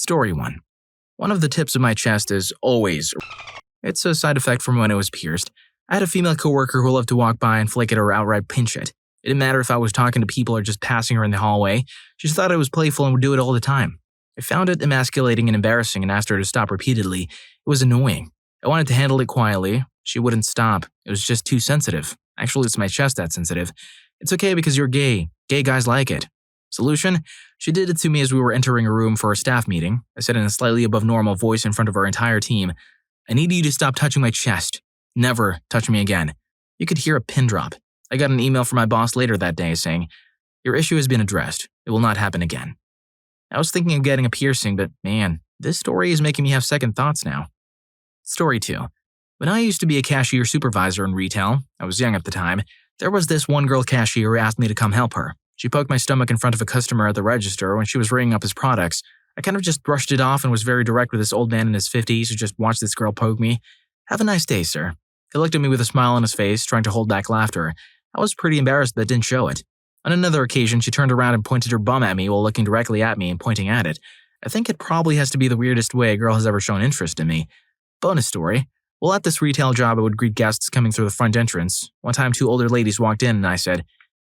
Story 1. One of the tips of my chest is always. It's a side effect from when it was pierced. I had a female coworker who loved to walk by and flick it or outright pinch it. It didn't matter if I was talking to people or just passing her in the hallway. She just thought it was playful and would do it all the time. I found it emasculating and embarrassing and asked her to stop repeatedly. It was annoying. I wanted to handle it quietly. She wouldn't stop. It was just too sensitive. Actually, it's my chest that's sensitive. It's okay because you're gay. Gay guys like it. Solution? She did it to me as we were entering a room for a staff meeting. I said in a slightly above normal voice in front of our entire team, "I need you to stop touching my chest. Never touch me again." You could hear a pin drop. I got an email from my boss later that day saying, "Your issue has been addressed. It will not happen again." I was thinking of getting a piercing, but man, this story is making me have second thoughts now. Story 2. When I used to be a cashier supervisor in retail, I was young at the time, there was this one girl cashier who asked me to come help her. She poked my stomach in front of a customer at the register when she was ringing up his products. I kind of just brushed it off and was very direct with this old man in his 50s who just watched this girl poke me. "Have a nice day, sir." He looked at me with a smile on his face, trying to hold back laughter. I was pretty embarrassed but didn't show it. On another occasion, she turned around and pointed her bum at me while looking directly at me and pointing at it. I think it probably has to be the weirdest way a girl has ever shown interest in me. Bonus story. While at this retail job, I would greet guests coming through the front entrance. One time, 2 older ladies walked in and I said,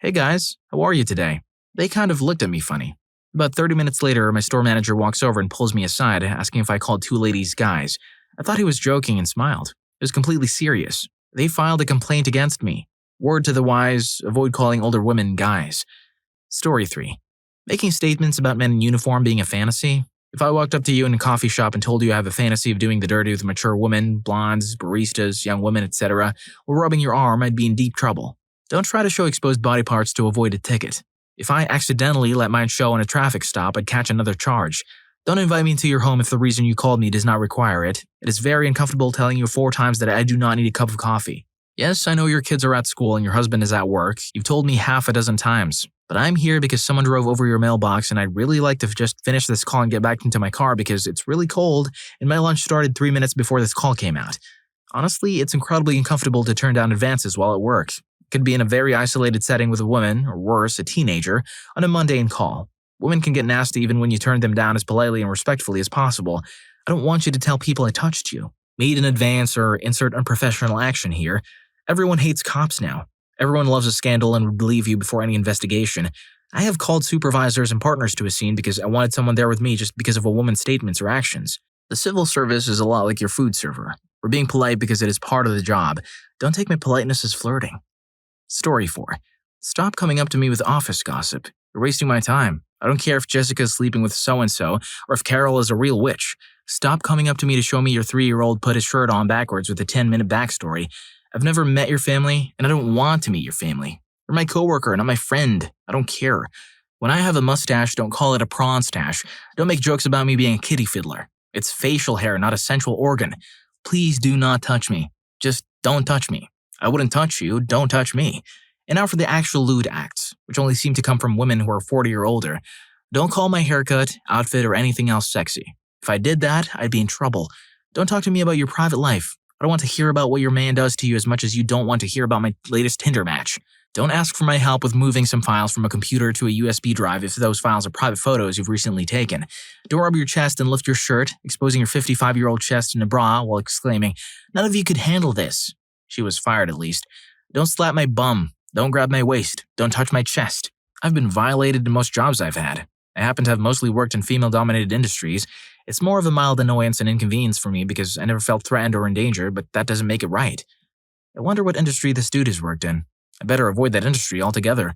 "Hey guys, how are you today?" They kind of looked at me funny. About 30 minutes later, my store manager walks over and pulls me aside, asking if I called 2 ladies guys. I thought he was joking and smiled. It was completely serious. They filed a complaint against me. Word to the wise, avoid calling older women guys. Story 3. Making statements about men in uniform being a fantasy. If I walked up to you in a coffee shop and told you I have a fantasy of doing the dirty with mature women, blondes, baristas, young women, etc., or rubbing your arm, I'd be in deep trouble. Don't try to show exposed body parts to avoid a ticket. If I accidentally let mine show on a traffic stop, I'd catch another charge. Don't invite me into your home if the reason you called me does not require it. It is very uncomfortable telling you 4 times that I do not need a cup of coffee. Yes, I know your kids are at school and your husband is at work. You've told me half a dozen times. But I'm here because someone drove over your mailbox and I'd really like to just finish this call and get back into my car because it's really cold and my lunch started 3 minutes before this call came out. Honestly, it's incredibly uncomfortable to turn down advances while at work. It could be in a very isolated setting with a woman, or worse, a teenager, on a mundane call. Women can get nasty even when you turn them down as politely and respectfully as possible. I don't want you to tell people I touched you. Made in advance or insert unprofessional action here. Everyone hates cops now. Everyone loves a scandal and would believe you before any investigation. I have called supervisors and partners to a scene because I wanted someone there with me just because of a woman's statements or actions. The civil service is a lot like your food server. We're being polite because it is part of the job. Don't take my politeness as flirting. Story 4. Stop coming up to me with office gossip. You're wasting my time. I don't care if Jessica's sleeping with so-and-so or if Carol is a real witch. Stop coming up to me to show me your 3-year-old put his shirt on backwards with a 10-minute backstory. I've never met your family, and I don't want to meet your family. You're my coworker, not my friend. I don't care. When I have a mustache, don't call it a prawn stash. Don't make jokes about me being a kitty fiddler. It's facial hair, not a central organ. Please do not touch me. Just don't touch me. I wouldn't touch you, don't touch me. And now for the actual lewd acts, which only seem to come from women who are 40 or older. Don't call my haircut, outfit, or anything else sexy. If I did that, I'd be in trouble. Don't talk to me about your private life. I don't want to hear about what your man does to you as much as you don't want to hear about my latest Tinder match. Don't ask for my help with moving some files from a computer to a USB drive if those files are private photos you've recently taken. Don't rub your chest and lift your shirt, exposing your 55-year-old chest in a bra while exclaiming, "None of you could handle this." She was fired at least. Don't slap my bum. Don't grab my waist. Don't touch my chest. I've been violated in most jobs I've had. I happen to have mostly worked in female-dominated industries. It's more of a mild annoyance and inconvenience for me because I never felt threatened or in danger, but that doesn't make it right. I wonder what industry this dude has worked in. I better avoid that industry altogether.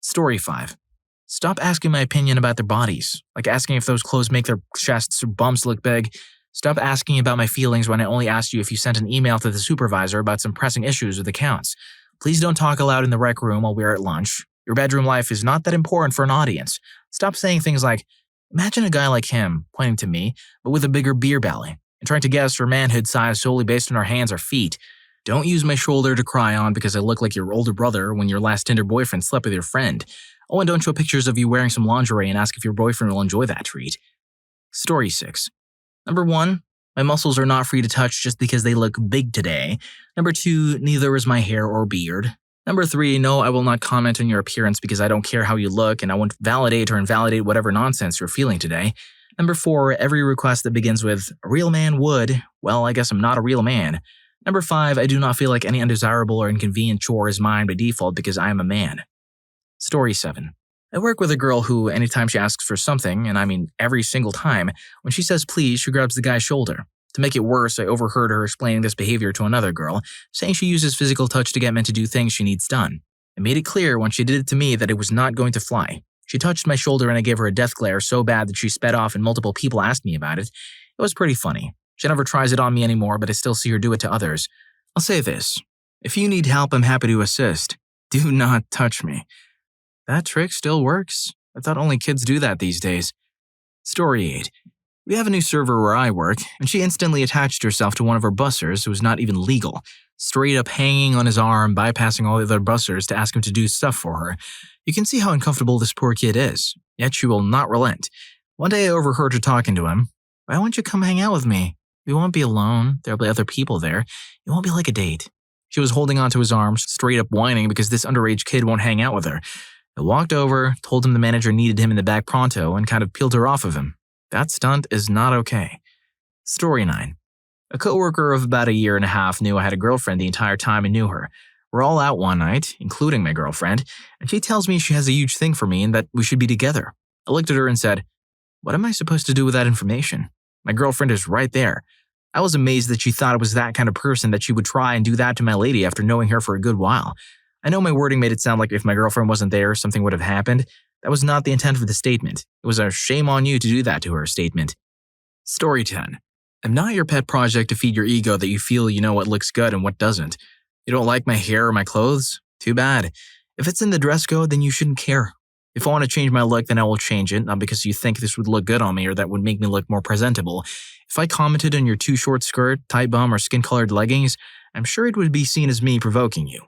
Story 5. Stop asking my opinion about their bodies, like asking if those clothes make their chests or bumps look big. Stop asking about my feelings when I only asked you if you sent an email to the supervisor about some pressing issues with accounts. Please don't talk aloud in the rec room while we're at lunch. Your bedroom life is not that important for an audience. Stop saying things like, "Imagine a guy like him," pointing to me, but with a bigger beer belly, and trying to guess her manhood size solely based on our hands or feet. Don't use my shoulder to cry on because I look like your older brother when your last Tinder boyfriend slept with your friend. Oh, and don't show pictures of you wearing some lingerie and ask if your boyfriend will enjoy that treat. Story 6. Number 1, my muscles are not free to touch just because they look big today. Number 2, neither is my hair or beard. Number 3, no, I will not comment on your appearance because I don't care how you look and I won't validate or invalidate whatever nonsense you're feeling today. Number 4, every request that begins with, "a real man would," well, I guess I'm not a real man. Number 5, I do not feel like any undesirable or inconvenient chore is mine by default because I am a man. Story 7. I work with a girl who, anytime she asks for something, and I mean every single time, when she says please, she grabs the guy's shoulder. To make it worse, I overheard her explaining this behavior to another girl, saying she uses physical touch to get men to do things she needs done. I made it clear when she did it to me that it was not going to fly. She touched my shoulder and I gave her a death glare so bad that she sped off and multiple people asked me about it. It was pretty funny. She never tries it on me anymore, but I still see her do it to others. I'll say this. If you need help, I'm happy to assist. Do not touch me. That trick still works. I thought only kids do that these days. Story 8. We have a new server where I work, and she instantly attached herself to one of our bussers who was not even legal, straight up hanging on his arm, bypassing all the other bussers to ask him to do stuff for her. You can see how uncomfortable this poor kid is, yet she will not relent. One day I overheard her talking to him. Why won't you come hang out with me? We won't be alone. There'll be other people there. It won't be like a date. She was holding onto his arms, straight up whining because this underage kid won't hang out with her. I walked over, told him the manager needed him in the back pronto, and kind of peeled her off of him. That stunt is not okay. Story 9. A coworker of about a year and a half knew I had a girlfriend the entire time and knew her. We're all out one night, including my girlfriend, and she tells me she has a huge thing for me and that we should be together. I looked at her and said, "What am I supposed to do with that information? My girlfriend is right there." I was amazed that she thought I was that kind of person that she would try and do that to my lady after knowing her for a good while. I know my wording made it sound like if my girlfriend wasn't there, something would have happened. That was not the intent of the statement. It was a shame on you to do that to her statement. Story 10. I'm not your pet project to feed your ego that you feel you know what looks good and what doesn't. You don't like my hair or my clothes? Too bad. If it's in the dress code, then you shouldn't care. If I want to change my look, then I will change it, not because you think this would look good on me or that would make me look more presentable. If I commented on your too short skirt, tight bum, or skin-colored leggings, I'm sure it would be seen as me provoking you.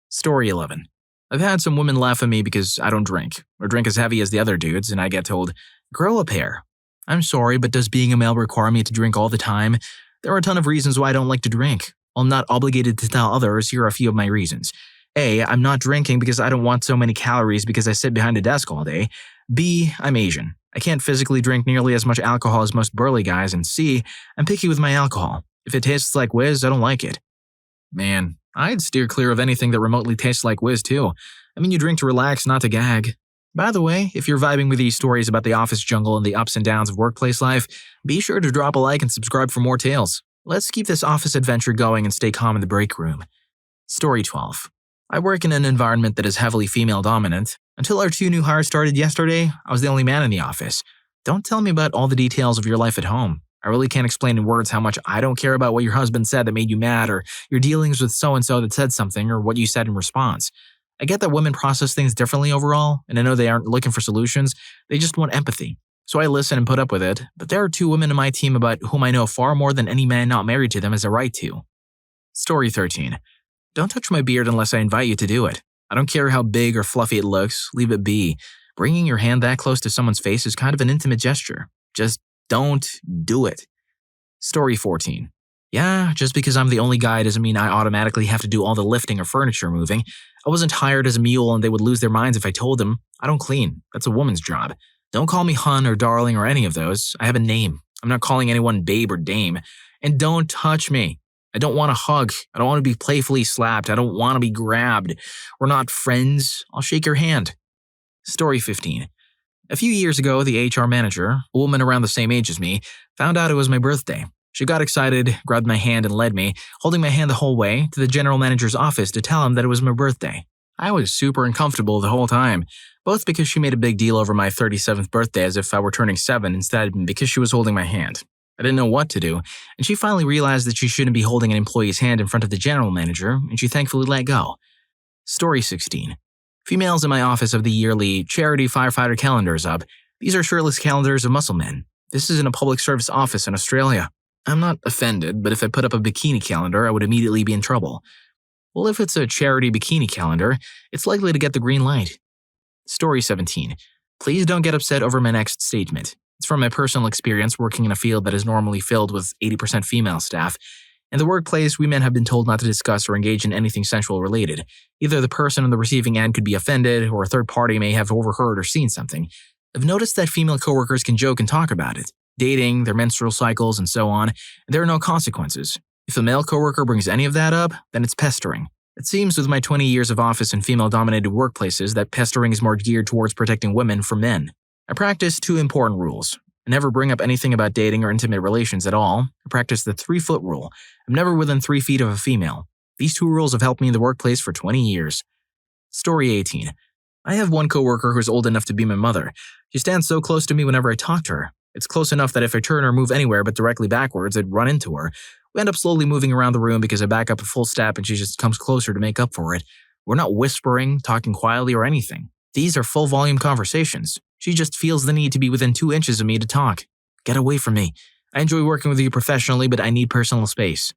Story 11. I've had some women laugh at me because I don't drink, or drink as heavy as the other dudes, and I get told, "Grow a pair." I'm sorry, but does being a male require me to drink all the time? There are a ton of reasons why I don't like to drink. While I'm not obligated to tell others, here are a few of my reasons. A, I'm not drinking because I don't want so many calories because I sit behind a desk all day. B, I'm Asian. I can't physically drink nearly as much alcohol as most burly guys. And C, I'm picky with my alcohol. If it tastes like whiz, I don't like it. Man, I'd steer clear of anything that remotely tastes like whiz too. I mean, you drink to relax, not to gag. By the way, if you're vibing with these stories about the office jungle and the ups and downs of workplace life, be sure to drop a like and subscribe for more tales. Let's keep this office adventure going and stay calm in the break room. Story 12. I work in an environment that is heavily female-dominant. Until our 2 new hires started yesterday, I was the only man in the office. Don't tell me about all the details of your life at home. I really can't explain in words how much I don't care about what your husband said that made you mad, or your dealings with so-and-so that said something, or what you said in response. I get that women process things differently overall, and I know they aren't looking for solutions. They just want empathy. So I listen and put up with it, but there are 2 women in my team about whom I know far more than any man not married to them has a right to. Story 13. Don't touch my beard unless I invite you to do it. I don't care how big or fluffy it looks, leave it be. Bringing your hand that close to someone's face is kind of an intimate gesture. Just don't do it. Story 14. Yeah, just because I'm the only guy doesn't mean I automatically have to do all the lifting or furniture moving. I wasn't hired as a mule and they would lose their minds if I told them. I don't clean. That's a woman's job. Don't call me hun or darling or any of those. I have a name. I'm not calling anyone babe or dame. And don't touch me. I don't want a hug. I don't want to be playfully slapped. I don't want to be grabbed. We're not friends. I'll shake your hand. Story 15. A few years ago, the HR manager, a woman around the same age as me, found out it was my birthday. She got excited, grabbed my hand and led me, holding my hand the whole way, to the general manager's office to tell him that it was my birthday. I was super uncomfortable the whole time, both because she made a big deal over my 37th birthday as if I were turning 7 instead because she was holding my hand. I didn't know what to do, and she finally realized that she shouldn't be holding an employee's hand in front of the general manager, and she thankfully let go. Story 16. Females in my office have the yearly charity firefighter calendars up. These are shirtless calendars of muscle men. This is in a public service office in Australia. I'm not offended, but if I put up a bikini calendar, I would immediately be in trouble. Well, if it's a charity bikini calendar, it's likely to get the green light. Story 17. Please don't get upset over my next statement. It's from my personal experience working in a field that is normally filled with 80% female staff. In the workplace, we men have been told not to discuss or engage in anything sensual related. Either the person on the receiving end could be offended, or a third party may have overheard or seen something. I've noticed that female coworkers can joke and talk about it, dating, their menstrual cycles, and so on, and there are no consequences. If a male coworker brings any of that up, then it's pestering. It seems with my 20 years of office in female-dominated workplaces that pestering is more geared towards protecting women from men. I practice 2 important rules. I never bring up anything about dating or intimate relations at all. I practice the 3-foot rule. I'm never within 3 feet of a female. These 2 rules have helped me in the workplace for 20 years. Story 18. I have one coworker who's old enough to be my mother. She stands so close to me whenever I talk to her. It's close enough that if I turn or move anywhere but directly backwards, I'd run into her. We end up slowly moving around the room because I back up a full step and she just comes closer to make up for it. We're not whispering, talking quietly, or anything. These are full-volume conversations. She just feels the need to be within 2 inches of me to talk. Get away from me. I enjoy working with you professionally, but I need personal space.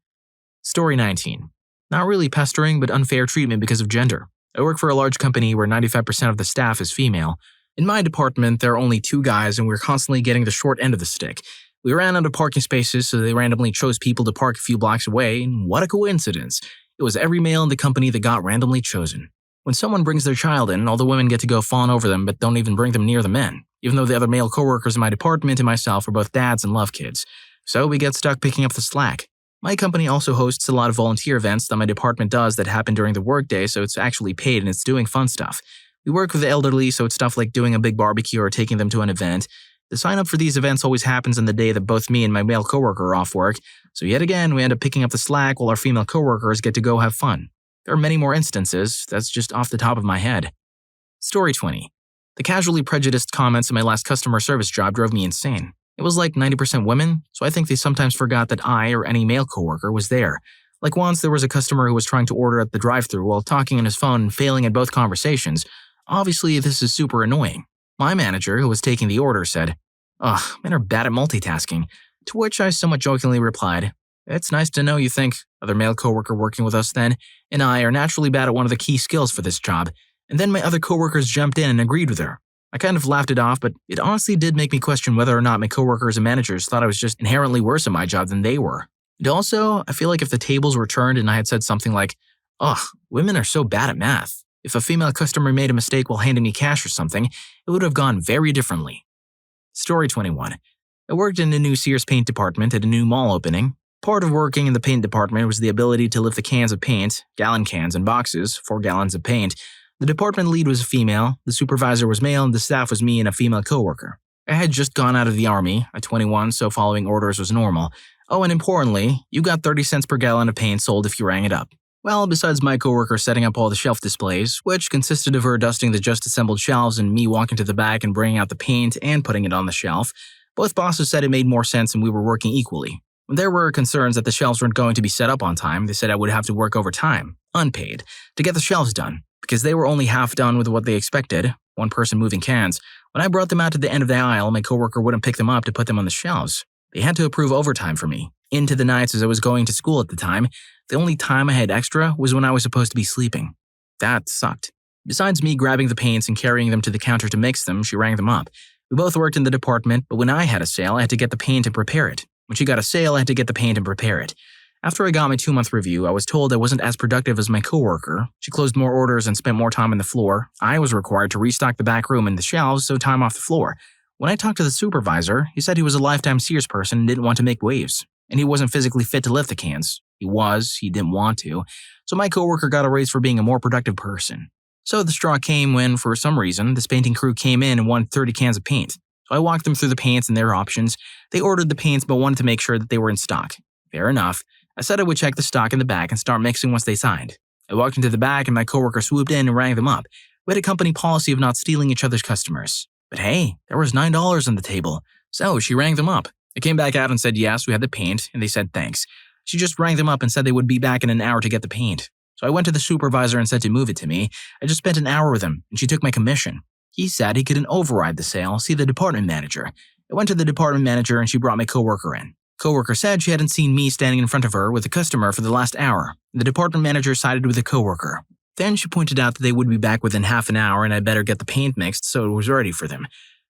Story 19. Not really pestering, but unfair treatment because of gender. I work for a large company where 95% of the staff is female. In my department, there are only 2 guys and we're constantly getting the short end of the stick. We ran out of parking spaces, so they randomly chose people to park a few blocks away, and what a coincidence. It was every male in the company that got randomly chosen. When someone brings their child in, all the women get to go fawn over them but don't even bring them near the men, even though the other male coworkers in my department and myself are both dads and love kids. So we get stuck picking up the slack. My company also hosts a lot of volunteer events that my department does that happen during the workday, so it's actually paid and it's doing fun stuff. We work with the elderly, so it's stuff like doing a big barbecue or taking them to an event. The sign-up for these events always happens on the day that both me and my male coworker are off work, so yet again we end up picking up the slack while our female coworkers get to go have fun. There are many more instances, that's just off the top of my head. Story 20. The casually prejudiced comments in my last customer service job drove me insane. It was like 90% women, so I think they sometimes forgot that I or any male coworker was there. Like once there was a customer who was trying to order at the drive-thru while talking on his phone and failing at both conversations. Obviously, this is super annoying. My manager, who was taking the order, said, "Ugh, men are bad at multitasking," to which I somewhat jokingly replied, "It's nice to know you think, other male coworker working with us then, and I are naturally bad at one of the key skills for this job." And then my other coworkers jumped in and agreed with her. I kind of laughed it off, but it honestly did make me question whether or not my coworkers and managers thought I was just inherently worse at my job than they were. And also, I feel like if the tables were turned and I had said something like, "Ugh, women are so bad at math," if a female customer made a mistake while handing me cash or something, it would have gone very differently. Story 21. I worked in a new Sears paint department at a new mall opening. Part of working in the paint department was the ability to lift the cans of paint, gallon cans and boxes, 4 gallons of paint. The department lead was a female, the supervisor was male, and the staff was me and a female coworker. I had just gone out of the army, at 21, so following orders was normal. Oh, and importantly, you got 30 cents per gallon of paint sold if you rang it up. Well, besides my coworker setting up all the shelf displays, which consisted of her dusting the just assembled shelves and me walking to the back and bringing out the paint and putting it on the shelf, both bosses said it made more sense and we were working equally. When there were concerns that the shelves weren't going to be set up on time, they said I would have to work overtime, unpaid, to get the shelves done, because they were only half done with what they expected, one person moving cans. When I brought them out to the end of the aisle, my coworker wouldn't pick them up to put them on the shelves. They had to approve overtime for me, into the nights as I was going to school at the time. The only time I had extra was when I was supposed to be sleeping. That sucked. Besides me grabbing the paints and carrying them to the counter to mix them, she rang them up. We both worked in the department, but when I had a sale, I had to get the paint and prepare it. When she got a sale, I had to get the paint and prepare it. After I got my 2-month review, I was told I wasn't as productive as my coworker. She closed more orders and spent more time on the floor. I was required to restock the back room and the shelves, so time off the floor. When I talked to the supervisor, he said he was a lifetime Sears person and didn't want to make waves. And he wasn't physically fit to lift the cans. He didn't want to. So my coworker got a raise for being a more productive person. So the straw came when, for some reason, this painting crew came in and wanted 30 cans of paint. So I walked them through the paints and their options. They ordered the paints but wanted to make sure that they were in stock. Fair enough. I said I would check the stock in the back and start mixing once they signed. I walked into the back and my coworker swooped in and rang them up. We had a company policy of not stealing each other's customers. But hey, there was $9 on the table. So she rang them up. I came back out and said yes, we had the paint, and they said thanks. She just rang them up and said they would be back in an hour to get the paint. So I went to the supervisor and said to move it to me. I just spent an hour with him, and she took my commission. He said he couldn't override the sale, see the department manager. I went to the department manager and she brought my coworker in. Coworker said she hadn't seen me standing in front of her with a customer for the last hour. The department manager sided with the coworker. Then she pointed out that they would be back within half an hour and I better get the paint mixed so it was ready for them.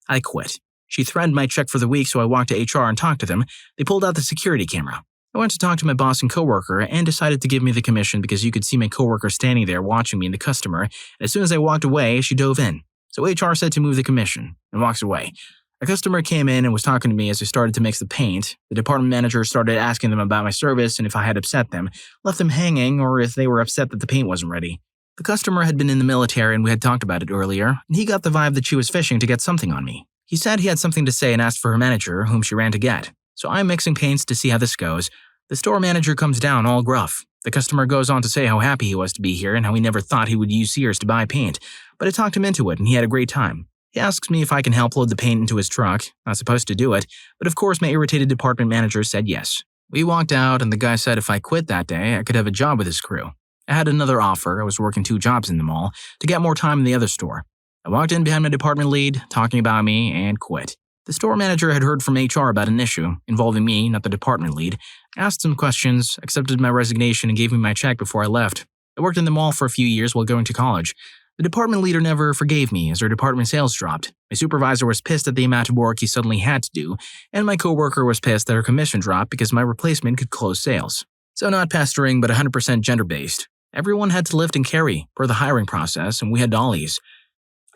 I quit. She threatened my check for the week, so I walked to HR and talked to them. They pulled out the security camera. I went to talk to my boss and coworker and decided to give me the commission because you could see my coworker standing there watching me and the customer, and as soon as I walked away, she dove in. So HR said to move the commission and walks away. A customer came in and was talking to me as I started to mix the paint. The department manager started asking them about my service and if I had upset them, left them hanging, or if they were upset that the paint wasn't ready. The customer had been in the military and we had talked about it earlier, and he got the vibe that she was fishing to get something on me. He said he had something to say and asked for her manager, whom she ran to get. So I'm mixing paints to see how this goes. The store manager comes down all gruff. The customer goes on to say how happy he was to be here and how he never thought he would use Sears to buy paint, but I talked him into it and he had a great time. He asks me if I can help load the paint into his truck. Not supposed to do it, but of course my irritated department manager said yes. We walked out and the guy said if I quit that day, I could have a job with his crew. I had another offer, I was working 2 jobs in the mall, to get more time in the other store. I walked in behind my department lead, talking about me, and quit. The store manager had heard from HR about an issue, involving me, not the department lead, asked some questions, accepted my resignation, and gave me my check before I left. I worked in the mall for a few years while going to college. The department leader never forgave me as her department sales dropped. My supervisor was pissed at the amount of work he suddenly had to do, and my coworker was pissed that her commission dropped because my replacement could close sales. So not pestering, but 100% gender-based. Everyone had to lift and carry per the hiring process, and we had dollies.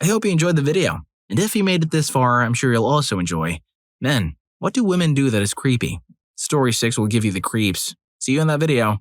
I hope you enjoyed the video, and if you made it this far, I'm sure you'll also enjoy. Men, what do women do that is creepy? Story 6 will give you the creeps. See you in that video.